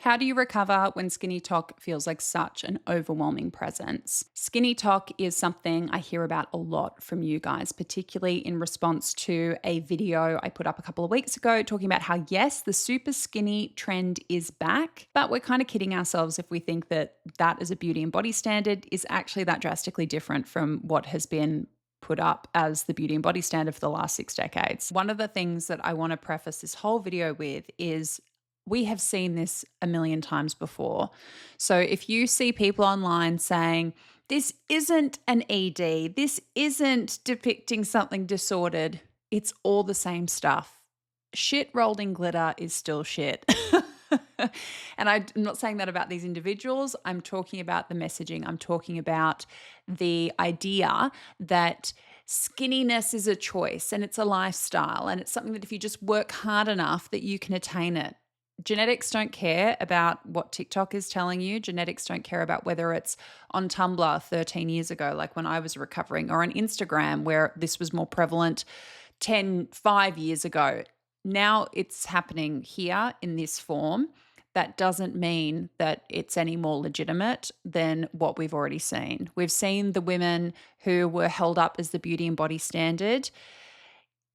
How do you recover when skinny talk feels like such an overwhelming presence? Skinny talk is something I hear about a lot from you guys, particularly in response to a video I put up a couple of weeks ago talking about how, yes, the super skinny trend is back, but we're kind of kidding ourselves if we think that that as a beauty and body standard is actually that drastically different from what has been put up as the beauty and body standard for the last 6 decades. One of the things that I want to preface this whole video with is we have seen this a million times before. So if you see people online saying, this isn't an ED, this isn't depicting something disordered, it's all the same stuff. Shit rolled in glitter is still shit. And I'm not saying that about these individuals. I'm talking about the messaging. I'm talking about the idea that skinniness is a choice and it's a lifestyle and it's something that if you just work hard enough that you can attain it. Genetics don't care about what TikTok is telling you. Genetics don't care about whether it's on Tumblr 13 years ago, like when I was recovering, or on Instagram where this was more prevalent 5 years ago. Now it's happening here in this form. That doesn't mean that it's any more legitimate than what we've already seen. We've seen the women who were held up as the beauty and body standard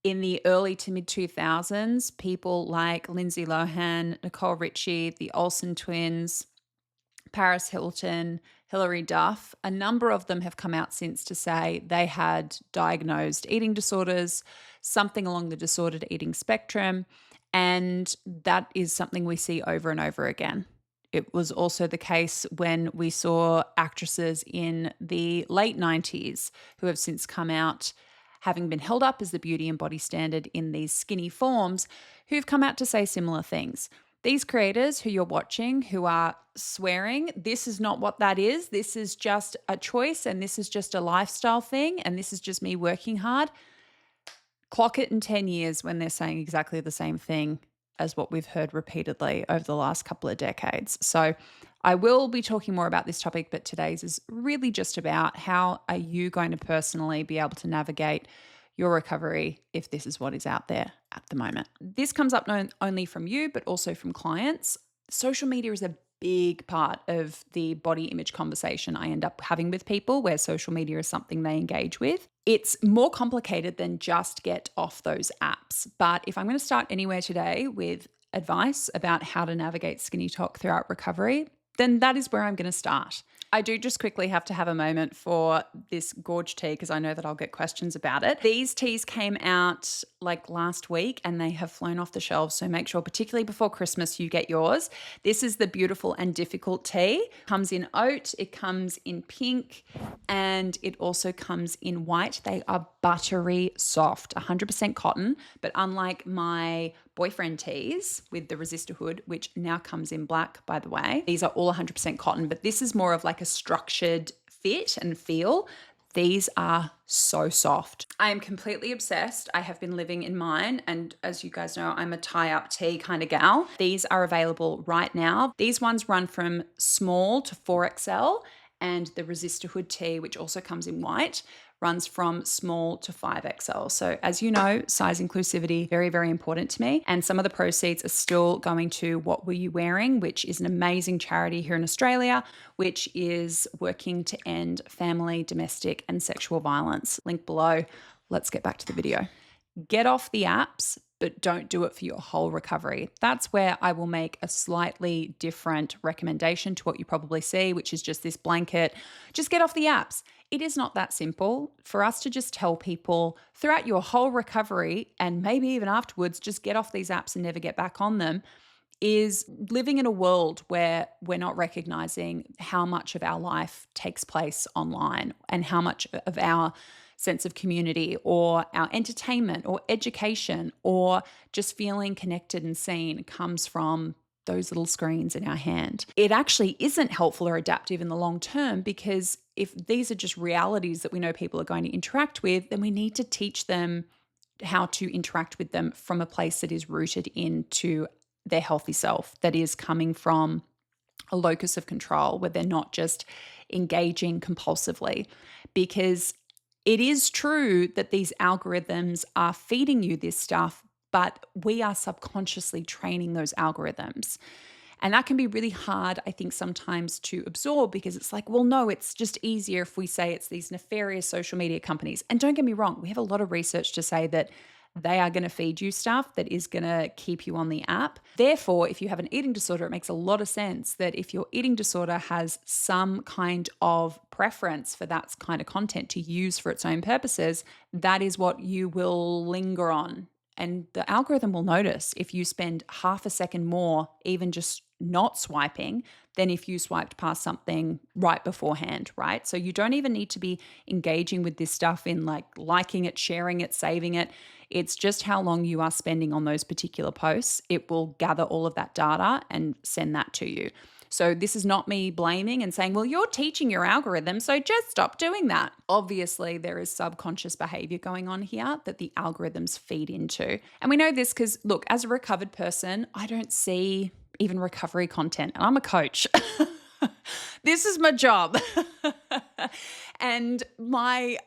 in the early to mid 2000s, people like Lindsay Lohan, Nicole Richie, the Olsen twins, Paris Hilton, Hilary Duff, a number of them have come out since to say they had diagnosed eating disorders, something along the disordered eating spectrum, and that is something we see over and over again. It was also the case when we saw actresses in the late 90s who have since come out having been held up as the beauty and body standard in these skinny forms, who've come out to say similar things. These creators who you're watching who are swearing, this is not what that is. This is just a choice and this is just a lifestyle thing and this is just me working hard. Clock it in 10 years when they're saying exactly the same thing as what we've heard repeatedly over the last couple of decades. So I will be talking more about this topic, but today's is really just about how are you going to personally be able to navigate your recovery if this is what is out there at the moment. This comes up not only from you, but also from clients. Social media is a big part of the body image conversation I end up having with people where social media is something they engage with. It's more complicated than just get off those apps. But if I'm going to start anywhere today with advice about how to navigate skinny talk throughout recovery, then that is where I'm going to start. I do just quickly have to have a moment for this Gorge tea because I know that I'll get questions about it. These teas came out like last week and they have flown off the shelves. So make sure, particularly before Christmas, you get yours. This is the Beautiful and Difficult tea. It comes in oat, it comes in pink, and it also comes in white. They are buttery soft, 100% cotton, but unlike my boyfriend teas with the resistor hood, which now comes in black, by the way, these are all 100% cotton, but this is more of like a structured fit and feel. These are so soft. I am completely obsessed. I have been living in mine. And as you guys know, I'm a tie-up tea kind of gal. These are available right now. These ones run from small to 4XL. And the resistor hood tea, which also comes in white, runs from small to 5XL. So as you know, size inclusivity, very, very important to me. And some of the proceeds are still going to What Were You Wearing, which is an amazing charity here in Australia, which is working to end family, domestic and sexual violence. Link below. Let's get back to the video. Get off the apps, but don't do it for your whole recovery. That's where I will make a slightly different recommendation to what you probably see, which is just this blanket. Just get off the apps. It is not that simple for us to just tell people throughout your whole recovery and maybe even afterwards, just get off these apps and never get back on them, is living in a world where we're not recognizing how much of our life takes place online and how much of our sense of community or our entertainment or education or just feeling connected and seen comes from those little screens in our hand. It actually isn't helpful or adaptive in the long term because if these are just realities that we know people are going to interact with, then we need to teach them how to interact with them from a place that is rooted into their healthy self, that is coming from a locus of control where they're not just engaging compulsively. Because it is true that these algorithms are feeding you this stuff, but we are subconsciously training those algorithms. And that can be really hard, I think, sometimes to absorb because it's like, well, no, it's just easier if we say it's these nefarious social media companies. And don't get me wrong, we have a lot of research to say that they are going to feed you stuff that is going to keep you on the app. Therefore, if you have an eating disorder, it makes a lot of sense that if your eating disorder has some kind of preference for that kind of content to use for its own purposes, that is what you will linger on. And the algorithm will notice if you spend half a second more, even just not swiping, than if you swiped past something right beforehand, right? So you don't even need to be engaging with this stuff in like liking it, sharing it, saving it. It's just how long you are spending on those particular posts. It will gather all of that data and send that to you. So this is not me blaming and saying, well, you're teaching your algorithm, so just stop doing that. Obviously, there is subconscious behavior going on here that the algorithms feed into. And we know this because, look, as a recovered person, I don't see even recovery content, and I'm a coach. This is my job. And my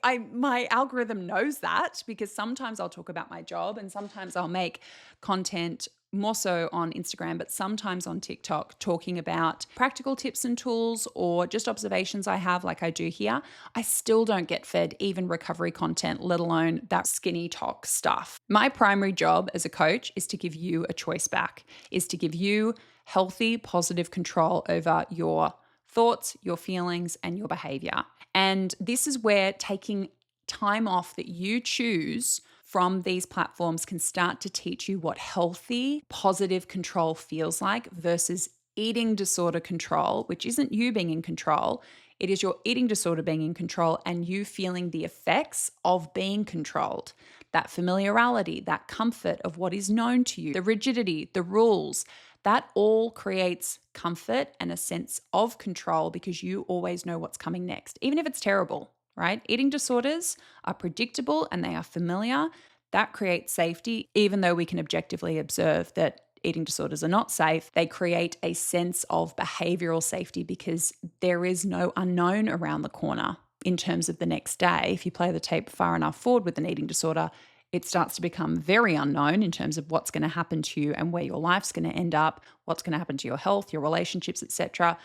algorithm knows that because sometimes I'll talk about my job and sometimes I'll make content more so on Instagram, but sometimes on TikTok, talking about practical tips and tools or just observations I have, like I do here. I still don't get fed even recovery content, let alone that skinny talk stuff. My primary job as a coach is to give you a choice back, is to give you healthy, positive control over your thoughts, your feelings, and your behavior. And this is where taking time off that you choose from these platforms can start to teach you what healthy, positive control feels like versus eating disorder control, which isn't you being in control. It is your eating disorder being in control and you feeling the effects of being controlled. That familiarity, that comfort of what is known to you, the rigidity, the rules, that all creates comfort and a sense of control because you always know what's coming next, even if it's terrible. Right? Eating disorders are predictable and they are familiar. That creates safety, even though we can objectively observe that eating disorders are not safe. They create a sense of behavioral safety because there is no unknown around the corner in terms of the next day. If you play the tape far enough forward with an eating disorder, it starts to become very unknown in terms of what's going to happen to you and where your life's going to end up, what's going to happen to your health, your relationships, etc.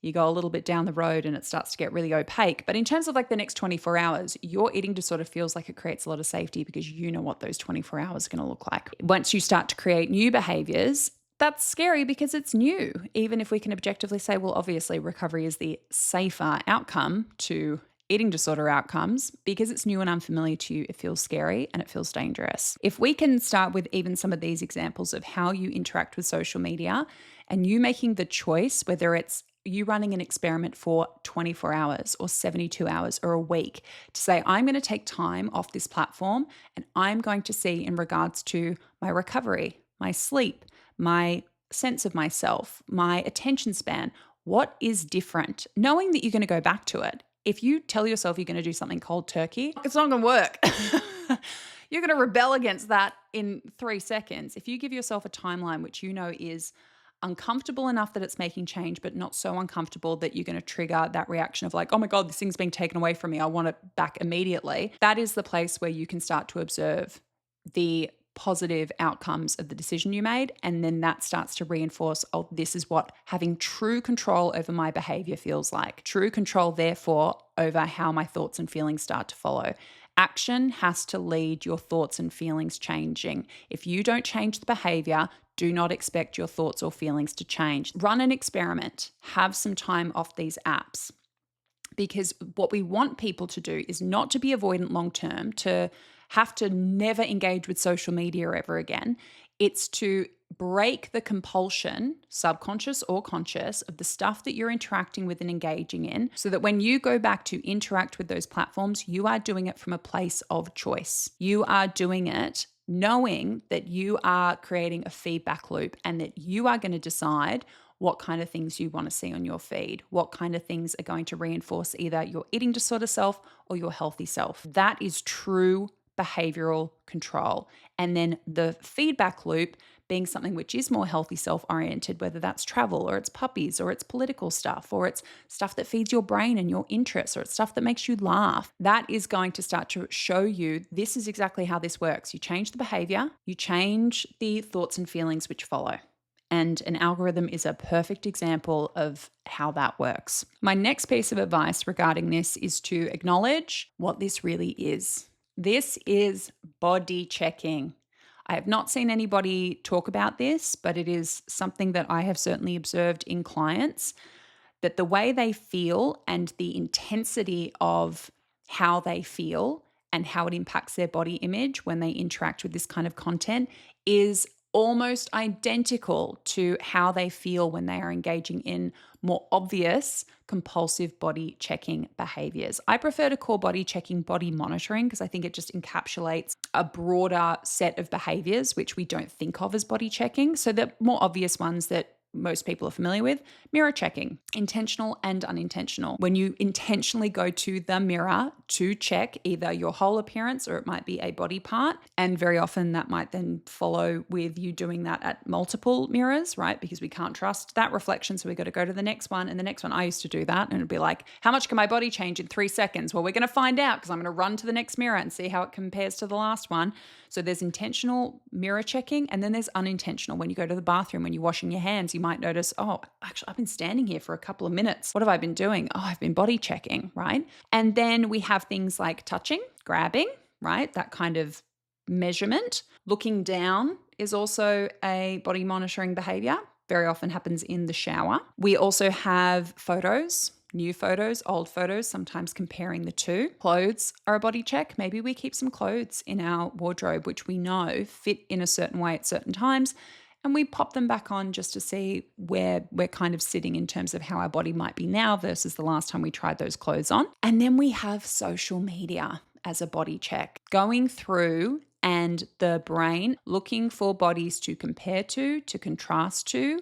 You go a little bit down the road and it starts to get really opaque. But in terms of like the next 24 hours, your eating disorder feels like it creates a lot of safety because you know what those 24 hours are going to look like. Once you start to create new behaviors, that's scary because it's new. Even if we can objectively say, well, obviously recovery is the safer outcome to eating disorder outcomes because it's new and unfamiliar to you, it feels scary and it feels dangerous. If we can start with even some of these examples of how you interact with social media and you making the choice, whether it's you running an experiment for 24 hours or 72 hours or a week to say, I'm going to take time off this platform and I'm going to see in regards to my recovery, my sleep, my sense of myself, my attention span, what is different, knowing that you're going to go back to it. If you tell yourself you're going to do something cold turkey, it's not going to work. You're going to rebel against that in 3 seconds. If you give yourself a timeline, which you know is uncomfortable enough that it's making change, but not so uncomfortable that you're going to trigger that reaction of like, oh my God, this thing's being taken away from me. I want it back immediately. That is the place where you can start to observe the positive outcomes of the decision you made. And then that starts to reinforce, oh, this is what having true control over my behavior feels like. True control, therefore, over how my thoughts and feelings start to follow. Action has to lead your thoughts and feelings changing. If you don't change the behavior, do not expect your thoughts or feelings to change. Run an experiment. Have some time off these apps. Because what we want people to do is not to be avoidant long term, to have to never engage with social media ever again. It's to break the compulsion, subconscious or conscious, of the stuff that you're interacting with and engaging in, so that when you go back to interact with those platforms, you are doing it from a place of choice. You are doing it knowing that you are creating a feedback loop and that you are going to decide what kind of things you want to see on your feed, what kind of things are going to reinforce either your eating disorder self or your healthy self. That is true behavioral control. And then the feedback loop being something which is more healthy self-oriented, whether that's travel or it's puppies or it's political stuff or it's stuff that feeds your brain and your interests or it's stuff that makes you laugh. That is going to start to show you this is exactly how this works. You change the behavior, you change the thoughts and feelings which follow. And an algorithm is a perfect example of how that works. My next piece of advice regarding this is to acknowledge what this really is. This is body checking. I have not seen anybody talk about this, but it is something that I have certainly observed in clients, that the way they feel and the intensity of how they feel and how it impacts their body image when they interact with this kind of content is almost identical to how they feel when they are engaging in more obvious compulsive body checking behaviors. I prefer to call body checking body monitoring because I think it just encapsulates a broader set of behaviors which we don't think of as body checking. So the more obvious ones that most people are familiar with: mirror checking, intentional and unintentional. When you intentionally go to the mirror to check either your whole appearance or it might be a body part, and very often that might then follow with you doing that at multiple mirrors, right? Because we can't trust that reflection, so we got to go to the next one and the next one. I used to do that, and it'd be like, how much can my body change in 3 seconds? Well, we're going to find out because I'm going to run to the next mirror and see how it compares to the last one. So there's intentional mirror checking, and then there's unintentional. When you go to the bathroom, when you're washing your hands, you might notice, oh, actually, I've been standing here for a couple of minutes. What have I been doing? Oh, I've been body checking, right? And then we have things like touching, grabbing, right? That kind of measurement. Looking down is also a body monitoring behavior. Very often happens in the shower. We also have photos. New photos, old photos, sometimes comparing the two. Clothes are a body check. Maybe we keep some clothes in our wardrobe which we know fit in a certain way at certain times, and we pop them back on just to see where we're kind of sitting in terms of how our body might be now versus the last time we tried those clothes on. And then we have social media as a body check. Going through and the brain looking for bodies to compare to contrast to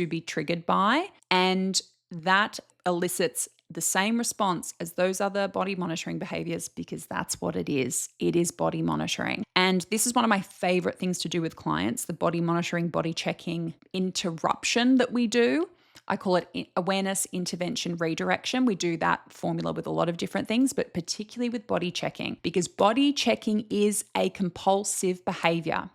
be triggered by, and that elicits the same response as those other body monitoring behaviors because that's what it is. It is body monitoring. And this is one of my favorite things to do with clients, the body monitoring, body checking interruption that we do. I call it awareness, intervention, redirection. We do that formula with a lot of different things, but particularly with body checking, because body checking is a compulsive behavior.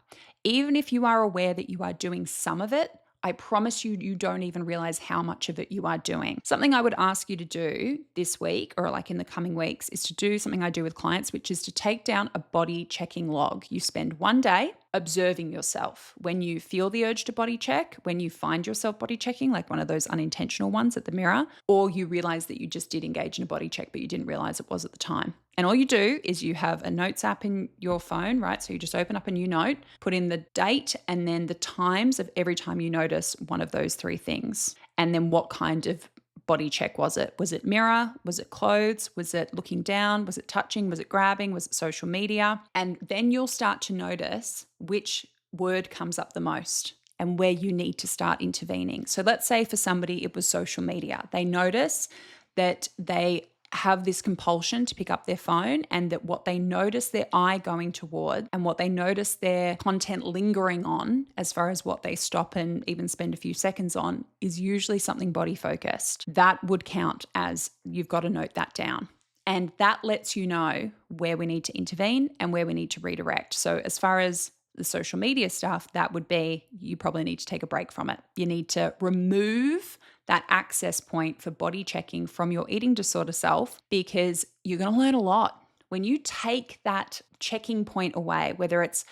Even if you are aware that you are doing some of it, I promise you, you don't even realize how much of it you are doing. Something I would ask you to do this week or like in the coming weeks is to do something I do with clients, which is to take down a body checking log. You spend one day observing yourself. When you feel the urge to body check, when you find yourself body checking, like one of those unintentional ones at the mirror, or you realize that you just did engage in a body check, but you didn't realize it was at the time. And all you do is you have a notes app in your phone, right? So you just open up a new note, put in the date and then the times of every time you notice one of those three things. And then what kind of body check was it? Was it mirror? Was it clothes? Was it looking down? Was it touching? Was it grabbing? Was it social media? And then you'll start to notice which word comes up the most and where you need to start intervening. So let's say for somebody it was social media. They notice that they have this compulsion to pick up their phone, and that what they notice their eye going toward and what they notice their content lingering on, as far as what they stop and even spend a few seconds on, is usually something body focused. That would count as you've got to note that down. And that lets you know where we need to intervene and where we need to redirect. So as far as the social media stuff, that would be you probably need to take a break from it. You need to remove that access point for body checking from your eating disorder self, because you're going to learn a lot. When you take that checking point away, whether it's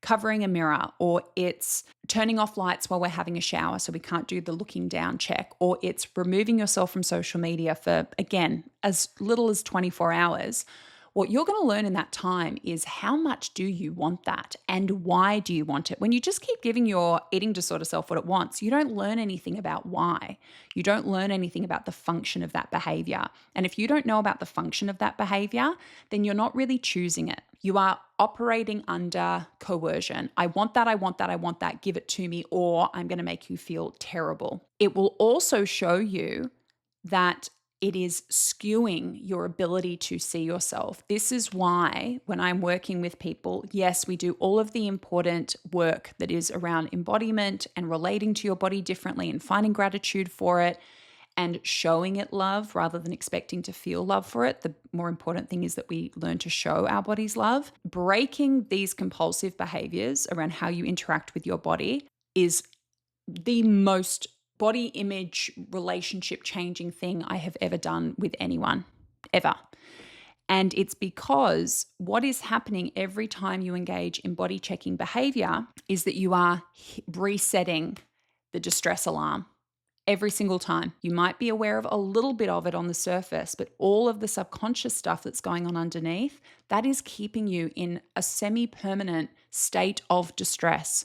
covering a mirror or it's turning off lights while we're having a shower so we can't do the looking down check, or it's removing yourself from social media for, again, as little as 24 hours, what you're going to learn in that time is how much do you want that and why do you want it? When you just keep giving your eating disorder self what it wants, you don't learn anything about why. You don't learn anything about the function of that behavior. And if you don't know about the function of that behavior, then you're not really choosing it. You are operating under coercion. I want that, I want that, I want that, give it to me, or I'm going to make you feel terrible. It will also show you that it is skewing your ability to see yourself. This is why when I'm working with people, yes, we do all of the important work that is around embodiment and relating to your body differently and finding gratitude for it and showing it love rather than expecting to feel love for it. The more important thing is that we learn to show our bodies love. Breaking these compulsive behaviors around how you interact with your body is the most body image relationship changing thing I have ever done with anyone, ever. And it's because what is happening every time you engage in body checking behavior is that you are resetting the distress alarm. Every single time. You might be aware of a little bit of it on the surface, but all of the subconscious stuff that's going on underneath, that is keeping you in a semi-permanent state of distress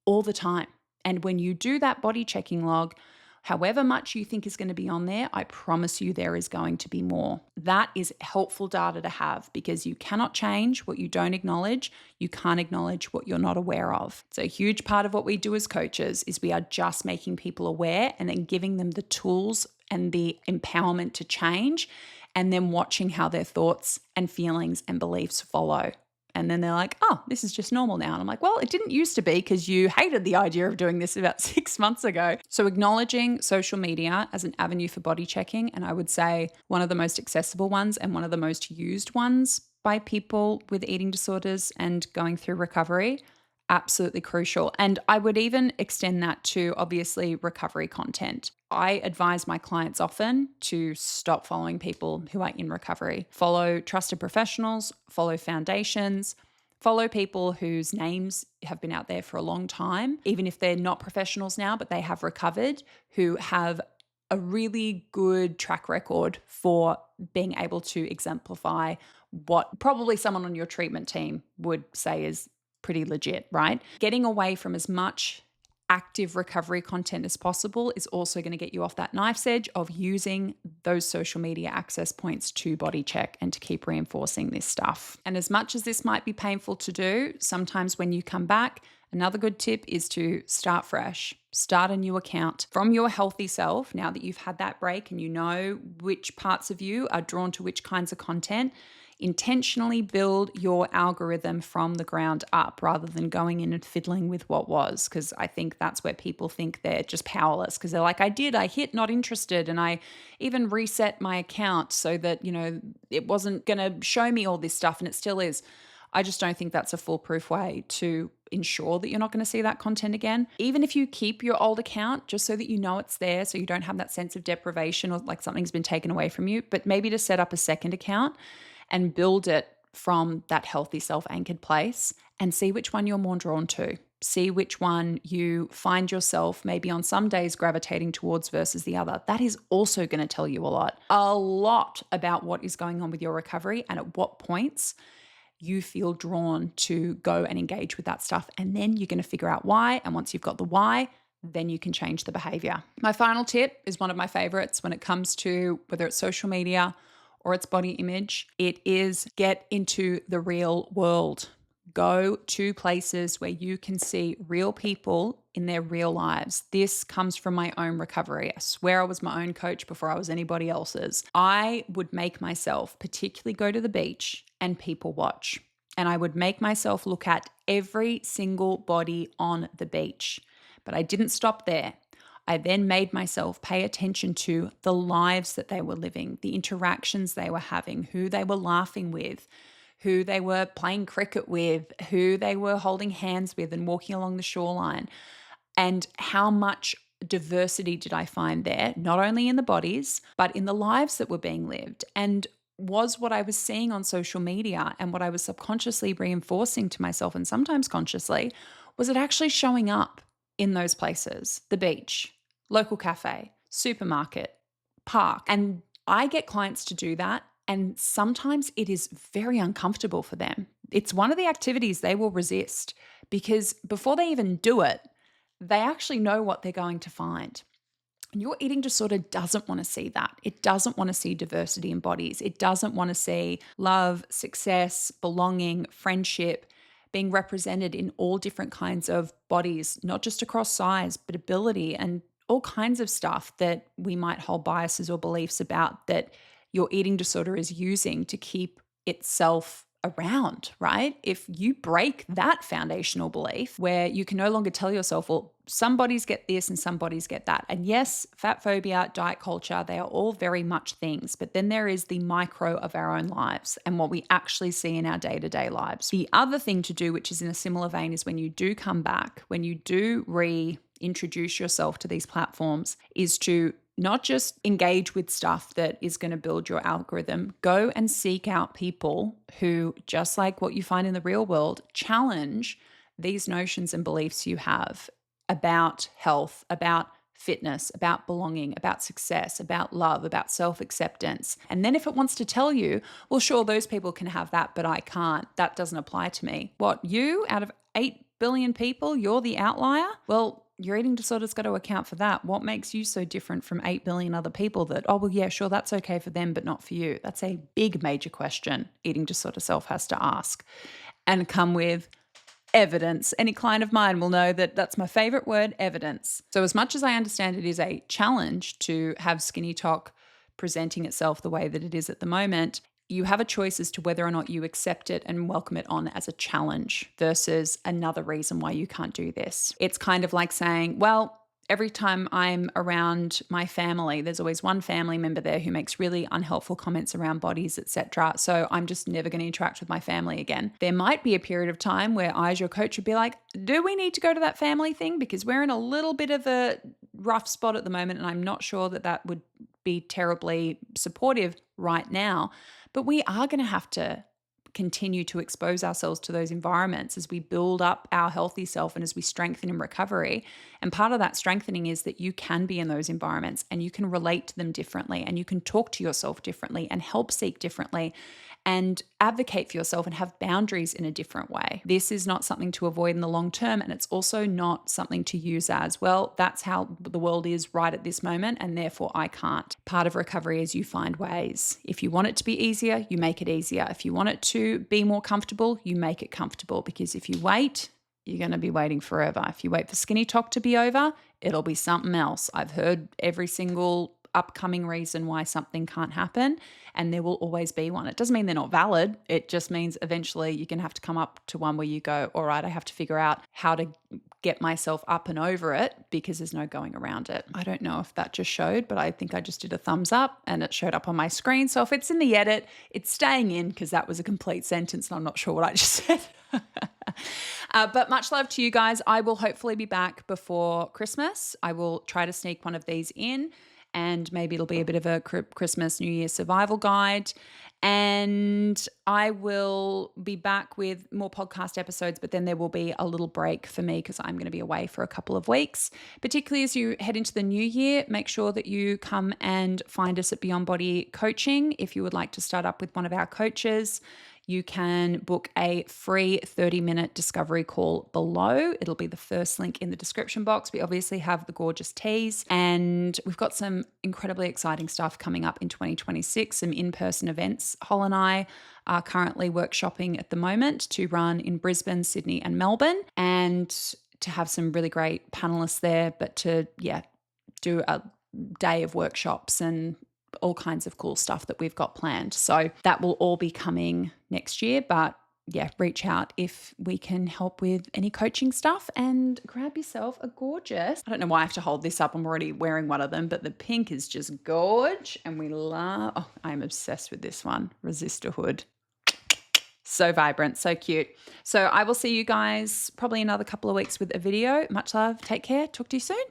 all the time. And when you do that body checking log, however much you think is going to be on there, I promise you there is going to be more. That is helpful data to have because you cannot change what you don't acknowledge. You can't acknowledge what you're not aware of. So a huge part of what we do as coaches is we are just making people aware and then giving them the tools and the empowerment to change and then watching how their thoughts and feelings and beliefs follow. And then they're like, oh, this is just normal now. And I'm like, well, it didn't used to be because you hated the idea of doing this about 6 months ago. So acknowledging social media as an avenue for body checking, and I would say one of the most accessible ones and one of the most used ones by people with eating disorders and going through recovery, absolutely crucial. And I would even extend that to obviously recovery content. I advise my clients often to stop following people who are in recovery. Follow trusted professionals, follow foundations, follow people whose names have been out there for a long time, even if they're not professionals now, but they have recovered, who have a really good track record for being able to exemplify what probably someone on your treatment team would say is pretty legit, right? Getting away from as much active recovery content as possible is also going to get you off that knife's edge of using those social media access points to body check and to keep reinforcing this stuff. And as much as this might be painful to do, sometimes when you come back, another good tip is to start fresh. Start a new account from your healthy self now that you've had that break and you know which parts of you are drawn to which kinds of content. Intentionally build your algorithm from the ground up rather than going in and fiddling with what was, because I think that's where people think they're just powerless because they're like, I hit not interested and I even reset my account so that, it wasn't going to show me all this stuff and it still is. I just don't think that's a foolproof way to ensure that you're not going to see that content again. Even if you keep your old account just so that you know it's there, so you don't have that sense of deprivation or like something's been taken away from you, but maybe to set up a second account and build it from that healthy self-anchored place and see which one you're more drawn to. See which one you find yourself maybe on some days gravitating towards versus the other. That is also going to tell you a lot about what is going on with your recovery and at what points you feel drawn to go and engage with that stuff. And then you're going to figure out why. And once you've got the why, then you can change the behavior. My final tip is one of my favorites when it comes to whether it's social media or its body image. It is get into the real world. Go to places where you can see real people in their real lives. This comes from my own recovery. I swear I was my own coach before I was anybody else's. I would make myself particularly go to the beach and people watch. And I would make myself look at every single body on the beach. But I didn't stop there. I then made myself pay attention to the lives that they were living, the interactions they were having, who they were laughing with, who they were playing cricket with, who they were holding hands with and walking along the shoreline, and how much diversity did I find there, not only in the bodies, but in the lives that were being lived. And was what I was seeing on social media and what I was subconsciously reinforcing to myself and sometimes consciously, was it actually showing up in those places? The beach, local cafe, supermarket, park. And I get clients to do that. And sometimes it is very uncomfortable for them. It's one of the activities they will resist because before they even do it, they actually know what they're going to find. And your eating disorder doesn't want to see that. It doesn't want to see diversity in bodies. It doesn't want to see love, success, belonging, friendship being represented in all different kinds of bodies, not just across size, but ability and all kinds of stuff that we might hold biases or beliefs about that your eating disorder is using to keep itself around, right? If you break that foundational belief where you can no longer tell yourself, well, some bodies get this and some bodies get that. And yes, fat phobia, diet culture, they are all very much things. But then there is the micro of our own lives and what we actually see in our day-to-day lives. The other thing to do, which is in a similar vein, is when you do come back, when you do introduce yourself to these platforms is to not just engage with stuff that is going to build your algorithm. Go and seek out people who, just like what you find in the real world, challenge these notions and beliefs you have about health, about fitness, about belonging, about success, about love, about self-acceptance. And then if it wants to tell you, well, sure, those people can have that, but I can't. That doesn't apply to me. What, you out of 8 billion people, you're the outlier? Well, your eating disorder's got to account for that. What makes you so different from 8 billion other people that, oh, well, yeah, sure, that's okay for them, but not for you? That's a big major question eating disorder self has to ask and come with evidence. Any client of mine will know that that's my favorite word, evidence. So as much as I understand it is a challenge to have Skinny Talk presenting itself the way that it is at the moment, you have a choice as to whether or not you accept it and welcome it on as a challenge versus another reason why you can't do this. It's kind of like saying, well, every time I'm around my family, there's always one family member there who makes really unhelpful comments around bodies, etc. So I'm just never going to interact with my family again. There might be a period of time where I, as your coach, would be like, do we need to go to that family thing? Because we're in a little bit of a rough spot at the moment, and I'm not sure that that would be terribly supportive right now. But we are going to have to continue to expose ourselves to those environments as we build up our healthy self and as we strengthen in recovery. And part of that strengthening is that you can be in those environments and you can relate to them differently and you can talk to yourself differently and help seek differently and advocate for yourself and have boundaries in a different way. This is not something to avoid in the long term, and it's also not something to use as, well, that's how the world is right at this moment and therefore I can't. Part of recovery is you find ways. If you want it to be easier, you make it easier. If you want it to be more comfortable, you make it comfortable, because if you wait, you're going to be waiting forever. If you wait for Skinny Talk to be over, it'll be something else. I've heard every single upcoming reason why something can't happen, and there will always be one. It doesn't mean they're not valid. It just means eventually you're going to have to come up to one where you go, all right, I have to figure out how to get myself up and over it, because there's no going around it. I don't know if that just showed, but I think I just did a thumbs up and it showed up on my screen. So if it's in the edit, it's staying in because that was a complete sentence and I'm not sure what I just said. But much love to you guys. I will hopefully be back before Christmas. I will try to sneak one of these in, and maybe it'll be a bit of a Christmas, New Year survival guide. And I will be back with more podcast episodes, but then there will be a little break for me because I'm going to be away for a couple of weeks. Particularly as you head into the new year, make sure that you come and find us at Beyond Body Coaching. If you would like to start up with one of our coaches, you can book a free 30-minute discovery call below. It'll be the first link in the description box. We obviously have the gorgeous teas, and we've got some incredibly exciting stuff coming up in 2026, some in-person events. Hol and I are currently workshopping at the moment to run in Brisbane, Sydney, and Melbourne, and to have some really great panelists there, but to, do a day of workshops and all kinds of cool stuff that we've got planned. So that will all be coming next year, but reach out if we can help with any coaching stuff, and grab yourself a gorgeous, I don't know why I have to hold this up, I'm already wearing one of them, but the pink is just gorge, and I'm obsessed with this one, Resistor Hood. So vibrant, so cute. So I will see you guys probably another couple of weeks with a video. Much love, take care, talk to you soon.